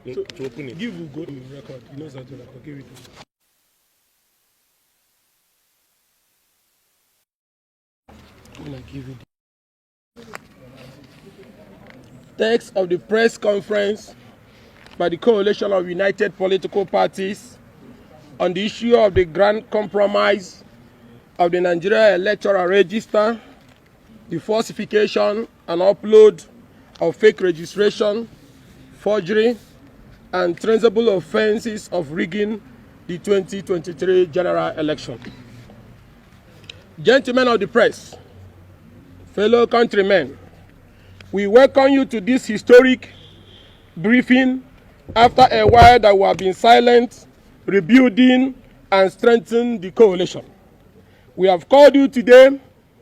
to open it. Give Ugo the record. He knows how to record. Give it to him. When I give it. Text of the press conference by the Coalition of United Political Parties on the issue of the grand compromise of the Nigeria Electoral Register, the falsification and upload of fake registration, forgery, and traceable offenses of rigging the 2023 general election. Gentlemen of the press, fellow countrymen, we welcome you to this historic briefing after a while that we have been silent, rebuilding and strengthening the coalition. We have called you today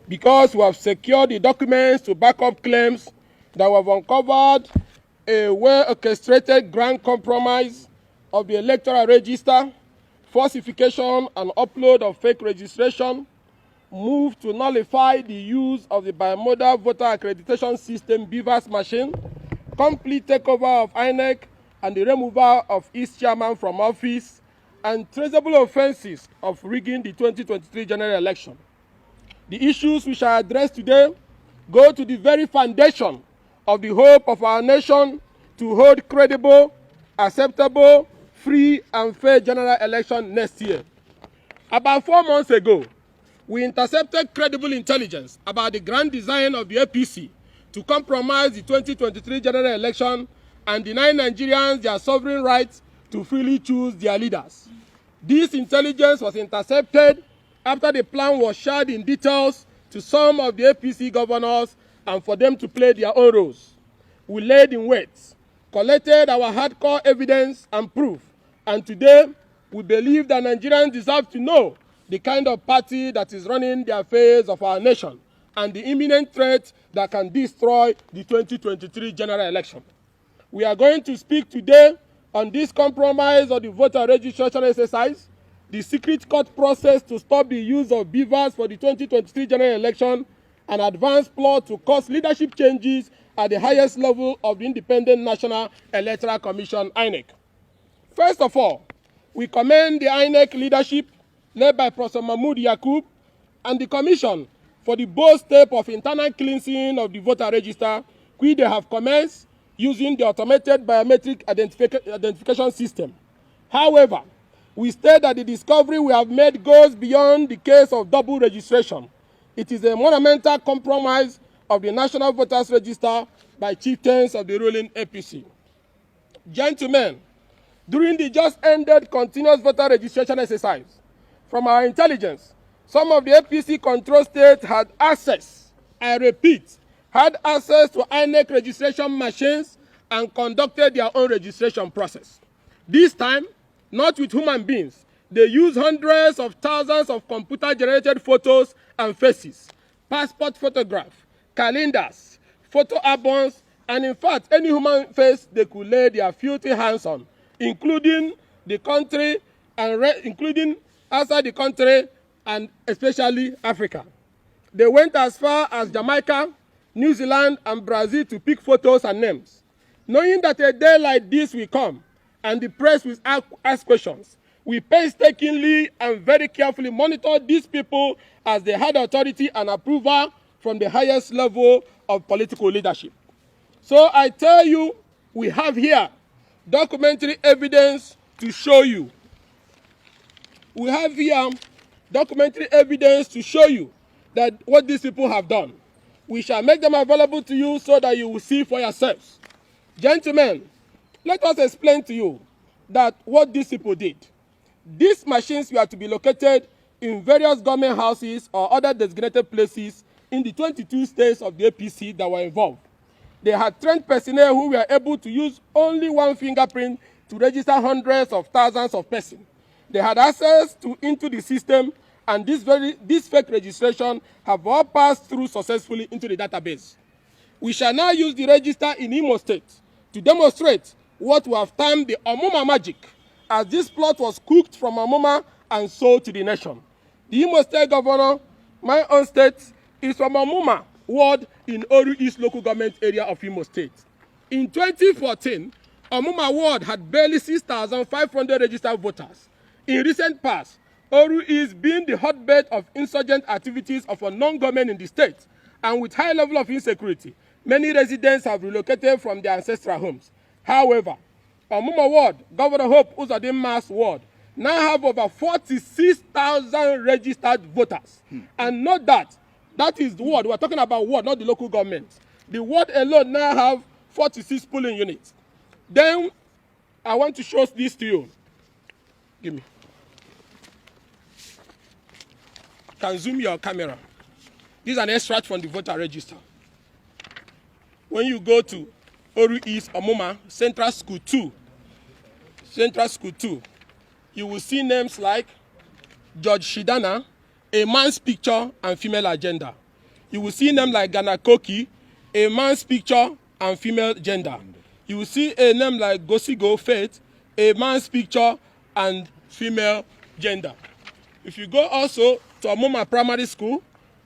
because we have secured the documents to back up claims that we have uncovered a well-orchestrated grand compromise of the electoral register, falsification and upload of fake registration, move to nullify the use of the bimodal voter accreditation system BVAS machine, complete takeover of INEC and the removal of its chairman from office, and traceable offenses of rigging the 2023 general election. The issues we shall address today go to the very foundation of the hope of our nation to hold credible, acceptable, free and fair general election next year. About 4 months ago, we intercepted credible intelligence about the grand design of the APC to compromise the 2023 general election and deny Nigerians their sovereign rights to freely choose their leaders. This intelligence was intercepted after the plan was shared in details to some of the APC governors and for them to play their own roles. We laid in wait, collected our hardcore evidence and proof, and today we believe that Nigerians deserve to know the kind of party that is running the affairs of our nation and the imminent threat that can destroy the 2023 general election. We are going to speak today on this compromise of the voter registration exercise, the secret court process to stop the use of BVAS for the 2023 general election, an advanced plot to cause leadership changes at the highest level of the Independent National Electoral Commission, INEC. First of all, we commend the INEC leadership led by Professor Mahmood Yakub and the Commission for the bold step of internal cleansing of the voter register, which they have commenced using the automated biometric identification system. However, we state that the discovery we have made goes beyond the case of double registration. It is a monumental compromise of the National Voters Register by chieftains of the ruling APC. Gentlemen, during the just ended continuous voter registration exercise, from our intelligence, some of the APC control states had access, I repeat, had access to INEC registration machines and conducted their own registration process. This time, not with human beings, they used hundreds of thousands of computer-generated photos and faces, passport photographs, calendars, photo albums, and in fact, any human face they could lay their filthy hands on, including the country and including outside the country and especially Africa. They went as far as Jamaica, New Zealand, and Brazil to pick photos and names. Knowing that a day like this will come and the press will ask questions, we painstakingly and very carefully monitor these people as they had authority and approval from the highest level of political leadership. So I tell you, we have here documentary evidence to show you. We have here documentary evidence to show you that what these people have done. We shall make them available to you so that you will see for yourselves. Gentlemen, let us explain to you that what these people did. These machines were to be located in various government houses or other designated places in the 22 states of the APC that were involved. They had trained personnel who were able to use only one fingerprint to register hundreds of thousands of persons. They had access into the system, and this fake registration have all passed through successfully into the database. We shall now use the register in Imo State to demonstrate what we have termed the Omuma magic, as this plot was cooked from Omuma and sold to the nation. The Imo State Governor, my own state, is from Omuma ward in Oru East local government area of Imo State. In 2014, Omuma ward had barely 6,500 registered voters. In recent past, Oru is being the hotbed of insurgent activities of a non-government in the state, and with high level of insecurity, many residents have relocated from their ancestral homes. However, Omuma ward, Governor Hope Uzodinma's ward, now have over 46,000 registered voters. And note that is the ward. We're talking about ward, not the local government. The ward alone now have 46 polling units. Then I want to show this to you. Give me. Can zoom your camera. This is an extract from the voter register. When you go to Oru East Omuma Central School 2, you will see names like George Shidana, a man's picture and female agenda. You will see names like Ghana Koki, a man's picture and female gender. You will see a name like Gosigo Faith, a man's picture and female gender. If you go also to Omuma Primary School,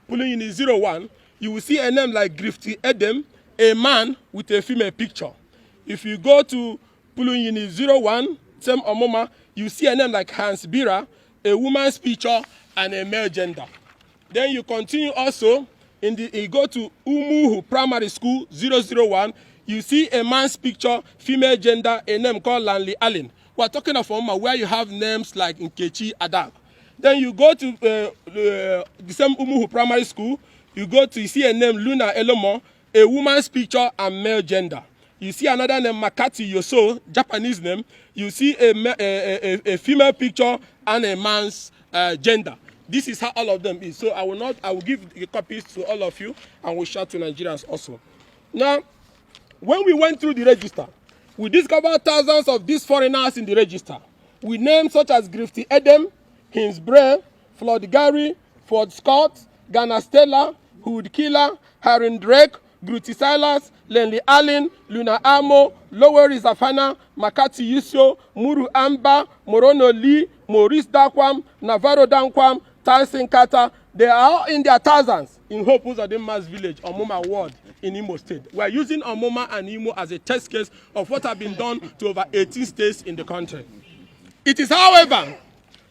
polling unit 01, you will see a name like Grifty Edem, a man with a female picture. If you go to polling unit 01, same Omuma, you see a name like Hans Bira, a woman's picture and a male gender. Then you continue also, you go to Umuhu Primary School 001, you see a man's picture, female gender, a name called Lanley Allen. We're talking of Omuma where you have names like Nkechi Adak. Then you go to the same Umuhu Primary School, you see a name Luna Elomo, a woman's picture and male gender. You see another name Makati Yoso, Japanese name. You see a female picture and a man's gender. This is how all of them is. So I will give the copies to all of you and we'll share to Nigerians also. Now, when we went through the register, we discovered thousands of these foreigners in the register with names such as Grifty Edem, Hins Bray, Floyd Gary, Ford Scott, Ghana Stella, Hood Killer, Harin Drake, Gruti Silas, Lenley Allen, Luna Amo, Loweri Zafana, Makati Yusio, Muru Amba, Morono Lee, Maurice Dakwam, Navarro Dankwam, Tyson Kata. They are all in their thousands in Hope Uzodinma's village, Omuma ward in Imo State. We are using Omuma and Imo as a test case of what has been done to over 18 states in the country. It is, however,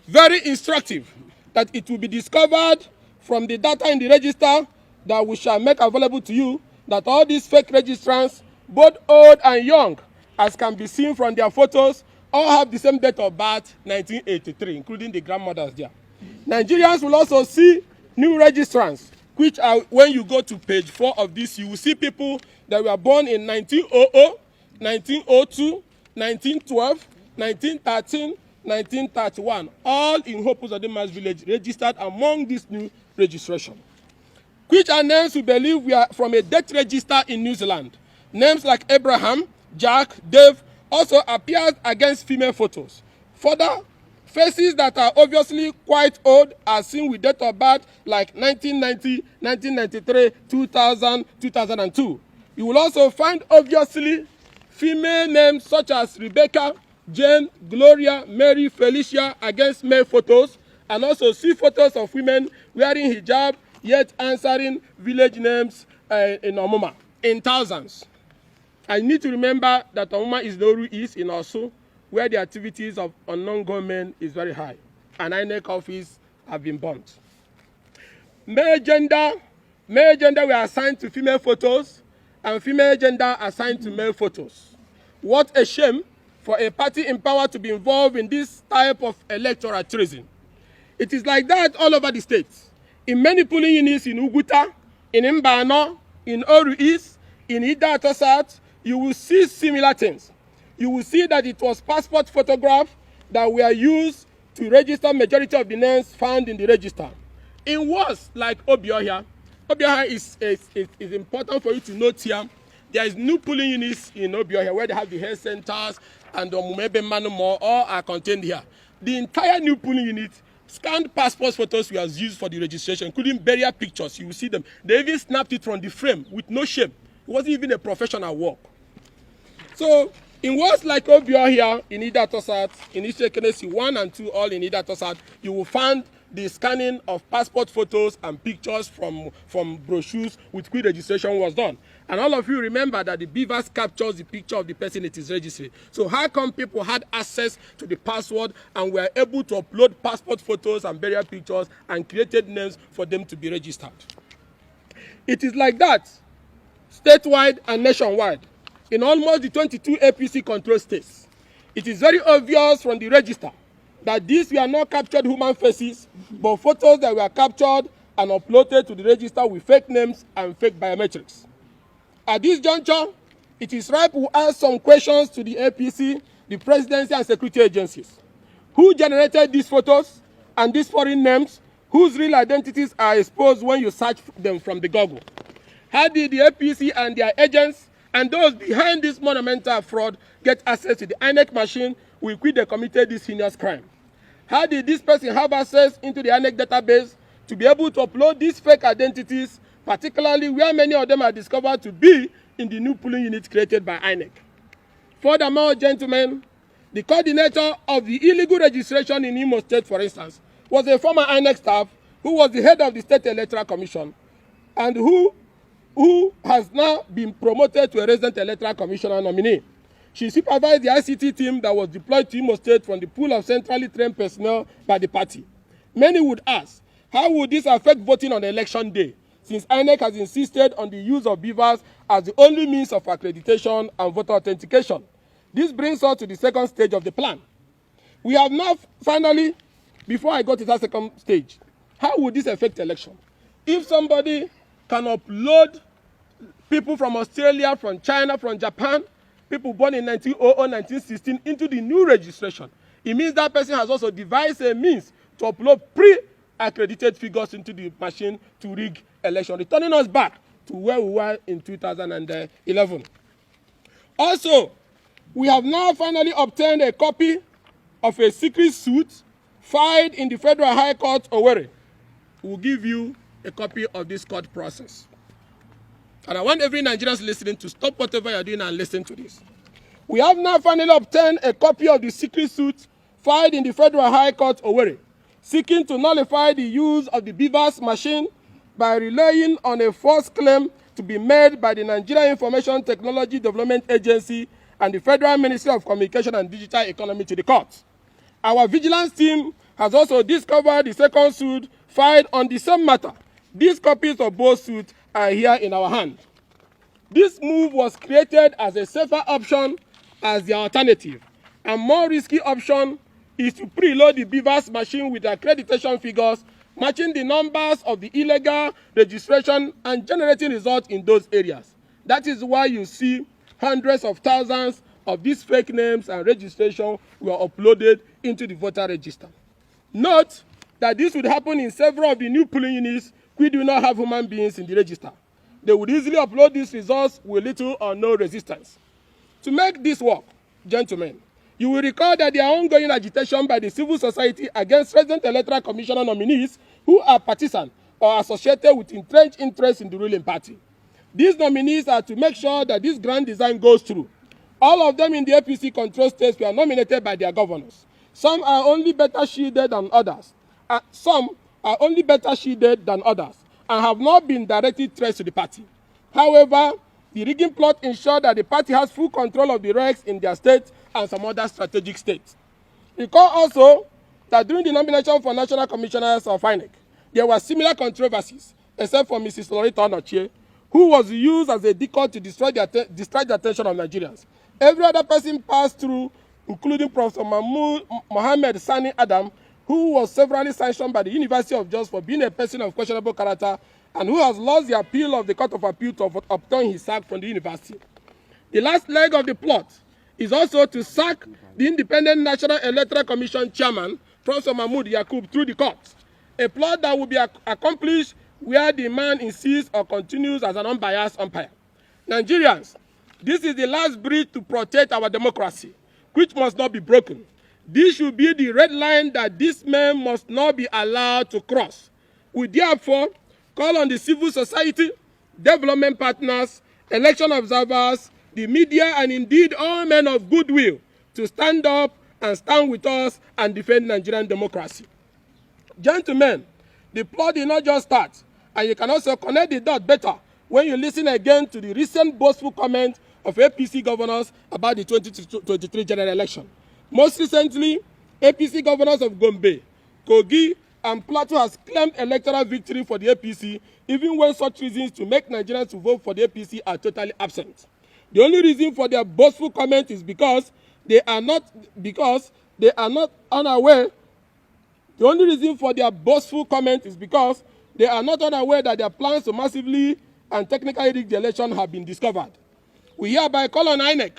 very instructive that it will be discovered from the data in the register that we shall make available to you that all these fake registrants, both old and young, as can be seen from their photos, all have the same date of birth, 1983, including the grandmothers there. Nigerians will also see new registrants, which are, when you go to page 4 of this, you will see people that were born in 1900, 1902, 1912, 1913, 1931, all in Hope Uzodinma's village, registered among this new registration. Which are names we believe we are from a death register in New Zealand. Names like Abraham, Jack, Dave also appears against female photos. Further, faces that are obviously quite old are seen with date of birth like 1990, 1993, 2000, 2002. You will also find obviously female names such as Rebecca, Jane, Gloria, Mary, Felicia against male photos, and also see photos of women wearing hijab yet answering village names in Omuma in thousands. I need to remember that Omuma is the Oru East in Osu, where the activities of unknown government is very high, and INEC office have been burnt. Male gender were assigned to female photos, and female gender assigned to male photos. What a shame for a party in power to be involved in this type of electoral treason. It is like that all over the states. In many polling units in Uguta, in Mbano, in Oru East, in Idato South, you will see similar things. You will see that it was passport photographs that were used to register majority of the names found in the register. In words like Obiohia is important for you to note here. There is new polling units in Obiohia where they have the health centers and the Mumebe Manumo, all are contained here. The entire new polling unit, scanned passport photos were used for the registration, including burial pictures. You will see them. They even snapped it from the frame with no shame. It wasn't even a professional work. So, in words like Obiohia, in Idato South, in Ishekenesi 1 and 2, all in Idato South, you will find the scanning of passport photos and pictures from brochures with which registration was done. And all of you remember that the beavers captures the picture of the person it is registering. So how come people had access to the password and were able to upload passport photos and burial pictures and created names for them to be registered? It is like that statewide and nationwide in almost the 22 APC control states. It is very obvious from the register that these were not captured human faces, but photos that were captured and uploaded to the register with fake names and fake biometrics. At this juncture, it is right to ask some questions to the APC, the presidency, and security agencies. Who generated these photos and these foreign names whose real identities are exposed when you search them from the Google? How did the APC and their agents and those behind this monumental fraud get access to the INEC machine with which they committed this heinous crime? How did this person have access into the INEC database to be able to upload these fake identities, particularly where many of them are discovered to be in the new polling unit created by INEC? Furthermore, gentlemen, the coordinator of the illegal registration in Imo State, for instance, was a former INEC staff who was the head of the State Electoral Commission and who has now been promoted to a resident electoral commissioner nominee. She supervised the ICT team that was deployed to Imo State from the pool of centrally trained personnel by the party. Many would ask, how would this affect voting on election day, since INEC has insisted on the use of beavers as the only means of accreditation and voter authentication? This brings us to the second stage of the plan. We have now finally, before I go to that second stage, how would this affect election? If somebody can upload people from Australia, from China, from Japan, people born in 1900, 1916 into the new registration, it means that person has also devised a means to upload pre-accredited figures into the machine to rig election, returning us back to where we were in 2011. Also, we have now finally obtained a copy of a secret suit filed in the Federal High Court, Owerri. We'll give you a copy of this court process. And I want every Nigerian listening to stop whatever you're doing and listen to this. We have now finally obtained a copy of the secret suit filed in the Federal High Court, Owerri, seeking to nullify the use of the beavers machine by relying on a false claim to be made by the Nigeria Information Technology Development Agency and the Federal Ministry of Communication and Digital Economy to the court. Our vigilance team has also discovered the second suit filed on the same matter. These copies of both suits are here in our hand. This move was created as a safer option as the alternative. A more risky option is to preload the beavers machine with accreditation figures matching the numbers of the illegal registration and generating results in those areas. That is why you see hundreds of thousands of these fake names and registration were uploaded into the voter register. Note that this would happen in several of the new polling units which do not have human beings in the register. They would easily upload these results with little or no resistance. To make this work, gentlemen, you will recall that there are ongoing agitation by the civil society against resident electoral commissioner nominees who are partisan or associated with entrenched interests in the ruling party. These nominees are to make sure that this grand design goes through. All of them in the APC control states were nominated by their governors. Some are only better shielded than others. Some are only better shielded than others and have not been directly traced to the party. However, the rigging plot ensured that the party has full control of the ranks in their state and some other strategic states. Recall also that during the nomination for national commissioners of INEC, there were similar controversies, except for Mrs. Loretta Onochie, who was used as a decoy to distract the attention of Nigerians. Every other person passed through, including Professor Mohammed Sani Adam, who was severally sanctioned by the University of Jos for being a person of questionable character and who has lost the appeal of the Court of Appeal to obtain his sack from the university. The last leg of the plot is also to sack the Independent National Electoral Commission chairman, Professor Mahmoud Yakub, through the court. A plot that will be accomplished where the man insists or continues as an unbiased umpire. Nigerians, this is the last bridge to protect our democracy, which must not be broken. This should be the red line that this man must not be allowed to cross. We therefore call on the civil society, development partners, election observers, the media, and indeed all men of goodwill to stand up and stand with us and defend Nigerian democracy. Gentlemen, the plot did not just start, and you can also connect the dot better when you listen again to the recent boastful comment of APC governors about the 2023 general election. Most recently, APC governors of Gombe, Kogi, and Plateau has claimed electoral victory for the APC, even when such reasons to make Nigerians to vote for the APC are totally absent. The only reason for their boastful comment is because they are not unaware. The only reason for their boastful comment is because they are not unaware that their plans to massively and technically rig the election have been discovered. We hereby call on INEC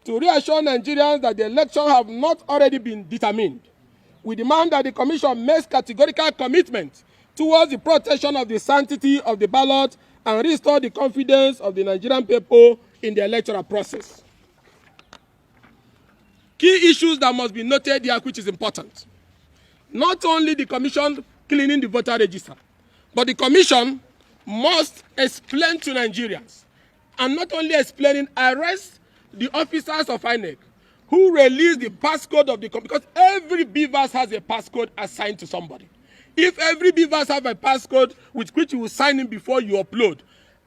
to reassure Nigerians that the election have not already been determined. We demand that the Commission makes categorical commitment towards the protection of the sanctity of the ballot and restore the confidence of the Nigerian people in the electoral process. Key issues that must be noted here, which is important. Not only the Commission cleaning the voter register, but the Commission must explain to Nigerians, and not only explaining, arrest the officers of INEC who release the passcode of the because every BVAS has a passcode assigned to somebody. If every BVAS have a passcode with which you will sign in before you upload,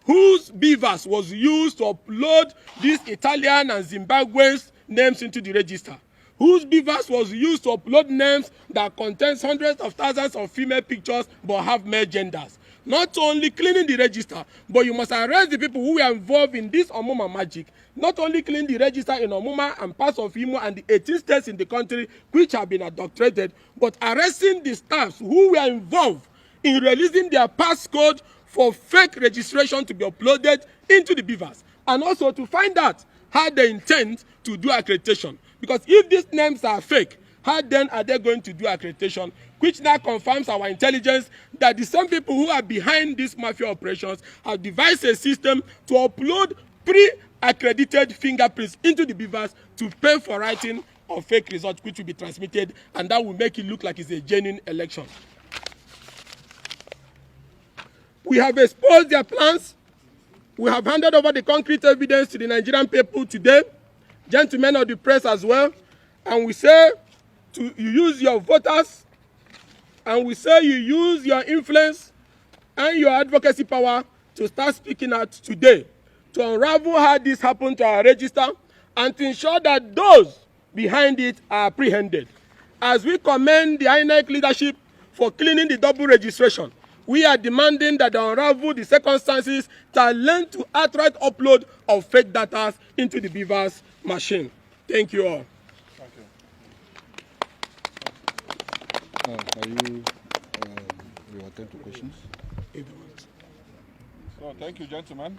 whose BVAS was used to upload these Italian and Zimbabweans names into the register? Whose BVAS was used to upload names that contains hundreds of thousands of female pictures but have male genders? Not only cleaning the register, but you must arrest the people who were involved in this Omuma magic. Not only clean the register in Omuma and parts of Imo and the 18 states in the country which have been adulterated, but arresting the staffs who were involved in releasing their passcode for fake registration to be uploaded into the BVAS, and also to find out how they intend to do accreditation. Because if these names are fake, how then are they going to do accreditation? Which now confirms our intelligence that the same people who are behind these mafia operations have devised a system to upload pre-accredited fingerprints into the BVAS to pay for writing of fake results which will be transmitted, and that will make it look like it's a genuine election. We have exposed their plans. We have handed over the concrete evidence to the Nigerian people today, gentlemen of the press as well, and we say you use your voters, and we say you use your influence and your advocacy power to start speaking out today, to unravel how this happened to our register, and to ensure that those behind it are apprehended. As we commend the INEC leadership for cleaning the double registration, we are demanding that they unravel the circumstances that led to outright upload of fake data into the BVAS machine. Thank you all. Are you attend to questions? So, thank you, gentlemen.